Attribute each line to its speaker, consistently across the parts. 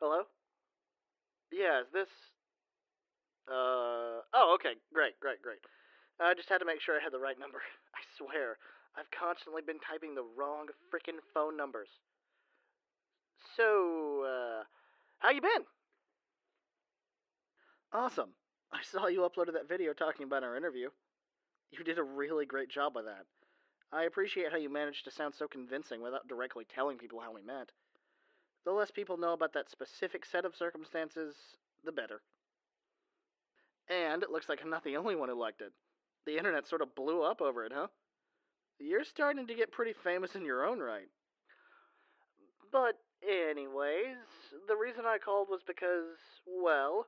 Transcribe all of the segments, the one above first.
Speaker 1: Hello? Yeah, is this... Oh, okay. Great. I just had to make sure I had the right number. I swear, I've constantly been typing the wrong frickin' phone numbers. So, how you been? Awesome. I saw you uploaded that video talking about our interview. You did a really great job with that. I appreciate how you managed to sound so convincing without directly telling people how we met. The less people know about that specific set of circumstances, the better. And it looks like I'm not the only one who liked it. The internet sort of blew up over it, huh? You're starting to get pretty famous in your own right. But, anyways, the reason I called was because, well,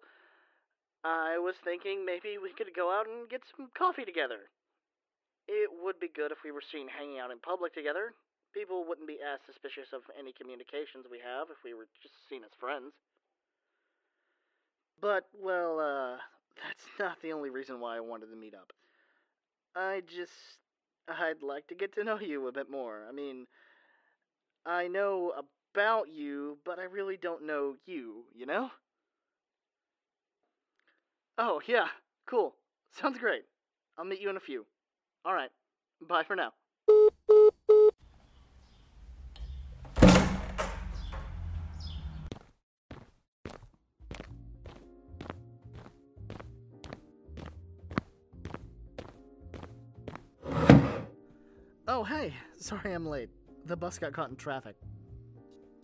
Speaker 1: I was thinking maybe we could go out and get some coffee together. It would be good if we were seen hanging out in public together. People wouldn't be as suspicious of any communications we have if we were just seen as friends. But, well, that's not the only reason why I wanted to meet up. I'd like to get to know you a bit more. I mean, I know about you, but I really don't know you, you know? Oh, yeah, cool. Sounds great. I'll meet you in a few. Alright, bye for now. Oh, hey, sorry I'm late. The bus got caught in traffic.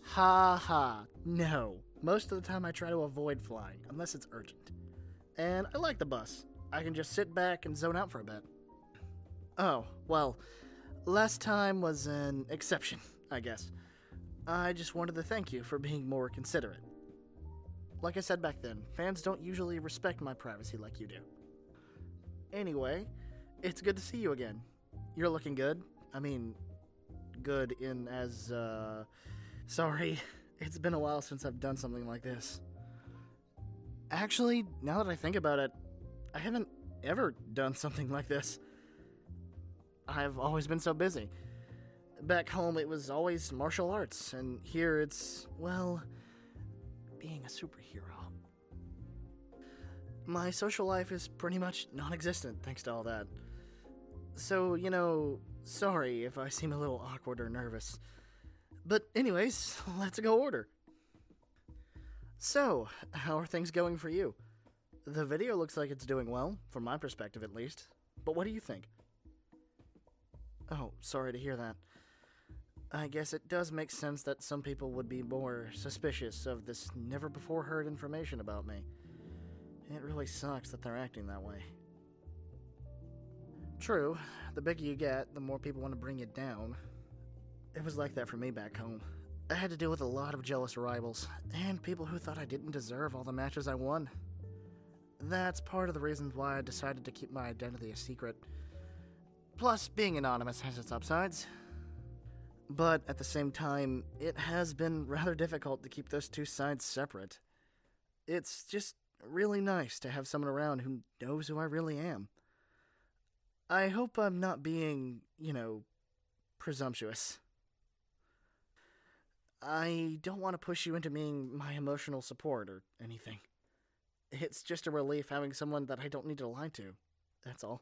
Speaker 1: Ha ha, no. Most of the time I try to avoid flying, unless it's urgent. And I like the bus. I can just sit back and zone out for a bit. Oh, well, last time was an exception, I guess. I just wanted to thank you for being more considerate. Like I said back then, fans don't usually respect my privacy like you do. Anyway, it's good to see you again. You're looking good. I mean, good in as, Sorry, it's been a while since I've done something like this. Actually, now that I think about it, I haven't ever done something like this. I've always been so busy. Back home, it was always martial arts, and here it's, well, being a superhero. My social life is pretty much non-existent thanks to all that. So, sorry if I seem a little awkward or nervous. But anyways, let's go order. So, how are things going for you? The video looks like it's doing well, from my perspective at least. But what do you think? Oh, sorry to hear that. I guess it does make sense that some people would be more suspicious of this never-before-heard information about me. It really sucks that they're acting that way. True, the bigger you get, the more people want to bring you down. It was like that for me back home. I had to deal with a lot of jealous rivals, and people who thought I didn't deserve all the matches I won. That's part of the reasons why I decided to keep my identity a secret. Plus, being anonymous has its upsides. But at the same time, it has been rather difficult to keep those two sides separate. It's just really nice to have someone around who knows who I really am. I hope I'm not being, presumptuous. I don't want to push you into being my emotional support or anything. It's just a relief having someone that I don't need to lie to. That's all.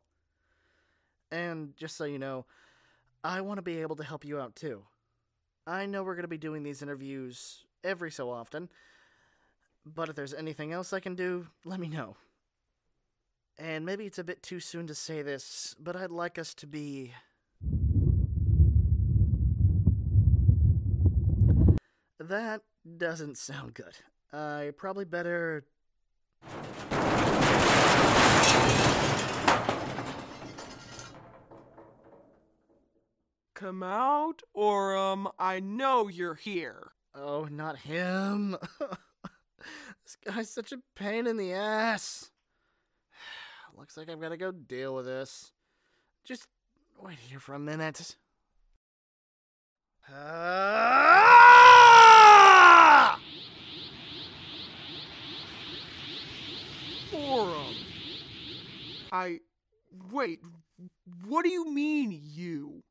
Speaker 1: And just so you know, I want to be able to help you out too. I know we're going to be doing these interviews every so often, but if there's anything else I can do, let me know. And maybe it's a bit too soon to say this, but I'd like us to be... That doesn't sound good. I probably better...
Speaker 2: Come out, or, I know you're here.
Speaker 1: Oh, not him. This guy's such a pain in the ass. Looks like I've got to go deal with this. Just wait here for a minute.
Speaker 2: Forum. Wait, what do you mean, you?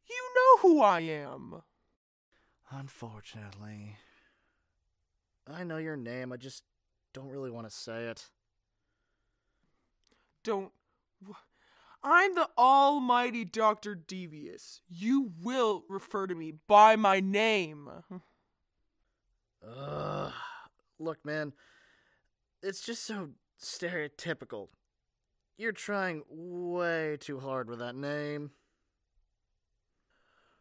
Speaker 2: You know who I am.
Speaker 1: Unfortunately. I know your name, I just don't really want to say it.
Speaker 2: Don't. I'm the almighty Dr. Devious. You will refer to me by my name.
Speaker 1: Ugh. Look, man, it's just so stereotypical. You're trying way too hard with that name.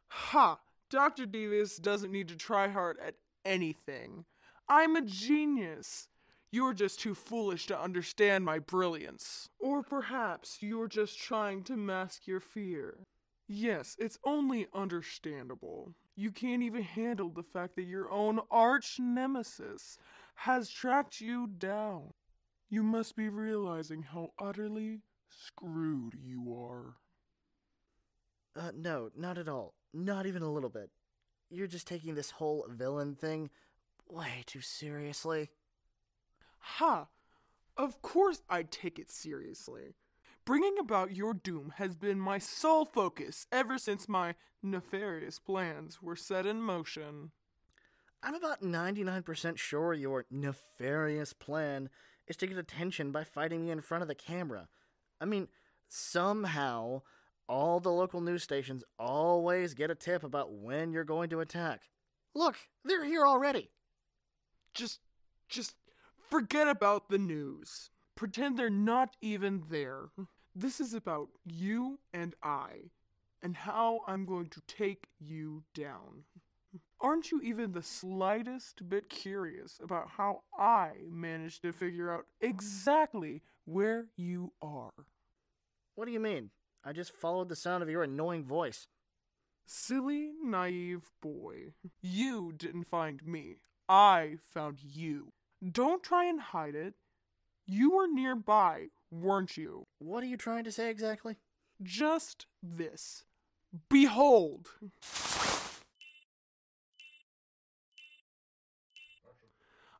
Speaker 2: Ha! Dr. Devious doesn't need to try hard at anything. I'm a genius. You're just too foolish to understand my brilliance. Or perhaps you're just trying to mask your fear. Yes, it's only understandable. You can't even handle the fact that your own arch nemesis has tracked you down. You must be realizing how utterly screwed you are.
Speaker 1: No, not at all. Not even a little bit. You're just taking this whole villain thing way too seriously.
Speaker 2: Ha! Of course I'd take it seriously. Bringing about your doom has been my sole focus ever since my nefarious plans were set in motion.
Speaker 1: I'm about 99% sure your nefarious plan is to get attention by fighting me in front of the camera. I mean, somehow, all the local news stations always get a tip about when you're going to attack. Look, they're here already.
Speaker 2: Just forget about the news. Pretend they're not even there. This is about you and I, and how I'm going to take you down. Aren't you even the slightest bit curious about how I managed to figure out exactly where you are?
Speaker 1: What do you mean? I just followed the sound of your annoying voice.
Speaker 2: Silly, naive boy. You didn't find me. I found you. Don't try and hide it. You were nearby, weren't you?
Speaker 1: What are you trying to say exactly?
Speaker 2: Just this. Behold!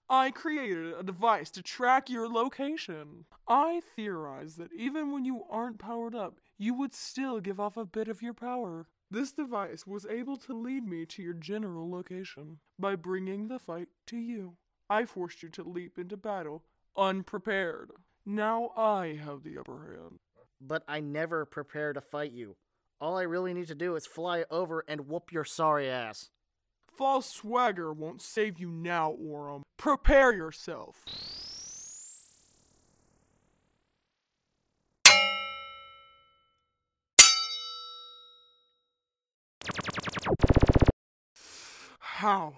Speaker 2: I created a device to track your location. I theorize that even when you aren't powered up, you would still give off a bit of your power. This device was able to lead me to your general location. By bringing the fight to you, I forced you to leap into battle unprepared. Now I have the upper hand.
Speaker 1: But I never prepare to fight you. All I really need to do is fly over and whoop your sorry ass.
Speaker 2: False swagger won't save you now, Orem. Prepare yourself. How?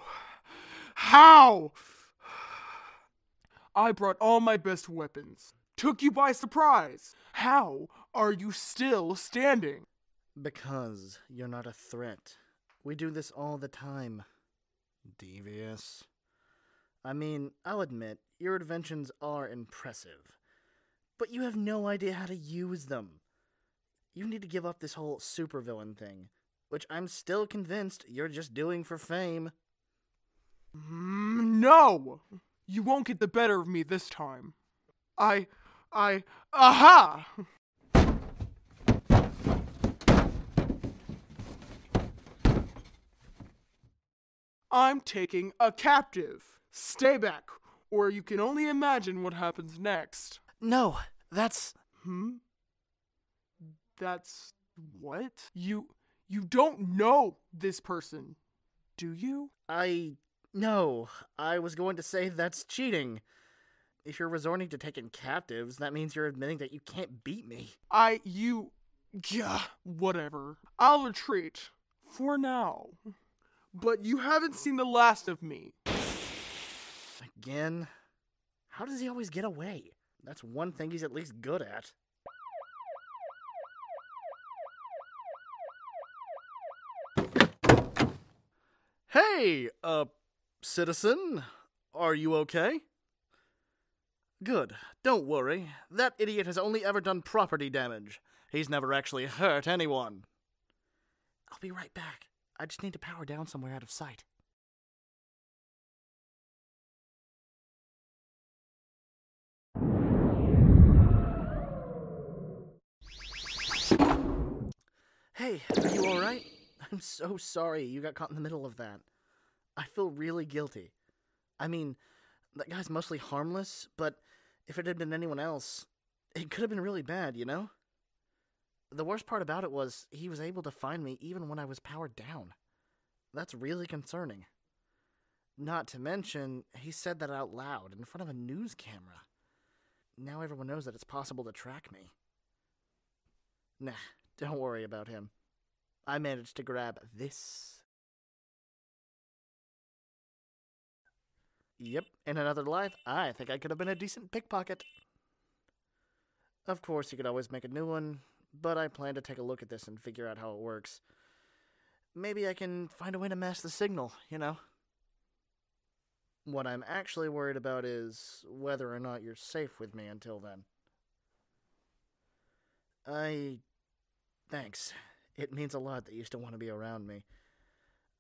Speaker 2: I brought all my best weapons. Took you by surprise. How are you still standing?
Speaker 1: Because you're not a threat. We do this all the time. Devious. I mean, I'll admit, your inventions are impressive. But you have no idea how to use them. You need to give up this whole supervillain thing, which I'm still convinced you're just doing for fame.
Speaker 2: No! You won't get the better of me this time. Aha! I'm taking a captive. Stay back, or you can only imagine what happens next.
Speaker 1: No, that's...
Speaker 2: That's what? You don't know this person, do you?
Speaker 1: No, I was going to say that's cheating. If you're resorting to taking captives, that means you're admitting that you can't beat me.
Speaker 2: Whatever. I'll retreat. For now. But you haven't seen the last of me.
Speaker 1: Again? How does he always get away? That's one thing he's at least good at. Hey, citizen. Are you okay? Good. Don't worry. That idiot has only ever done property damage. He's never actually hurt anyone. I'll be right back. I just need to power down somewhere out of sight. Hey, are you alright? I'm so sorry you got caught in the middle of that. I feel really guilty. I mean, That guy's mostly harmless, but if it had been anyone else, it could have been really bad, you know? The worst part about it was he was able to find me even when I was powered down. That's really concerning. Not to mention, he said that out loud in front of a news camera. Now everyone knows that it's possible to track me. Nah, don't worry about him. I managed to grab this. Yep, in another life, I think I could have been a decent pickpocket. Of course, you could always make a new one, but I plan to take a look at this and figure out how it works. Maybe I can find a way to mask the signal, you know? What I'm actually worried about is whether or not you're safe with me until then. Thanks. It means a lot that you still want to be around me.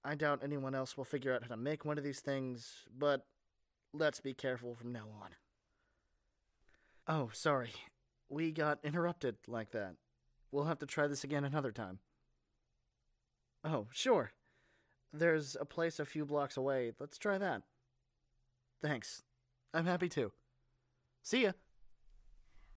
Speaker 1: I doubt anyone else will figure out how to make one of these things, but let's be careful from now on. Oh, sorry. We got interrupted like that. We'll have to try this again another time. Oh, sure. There's a place a few blocks away. Let's try that. Thanks. I'm happy to. See ya.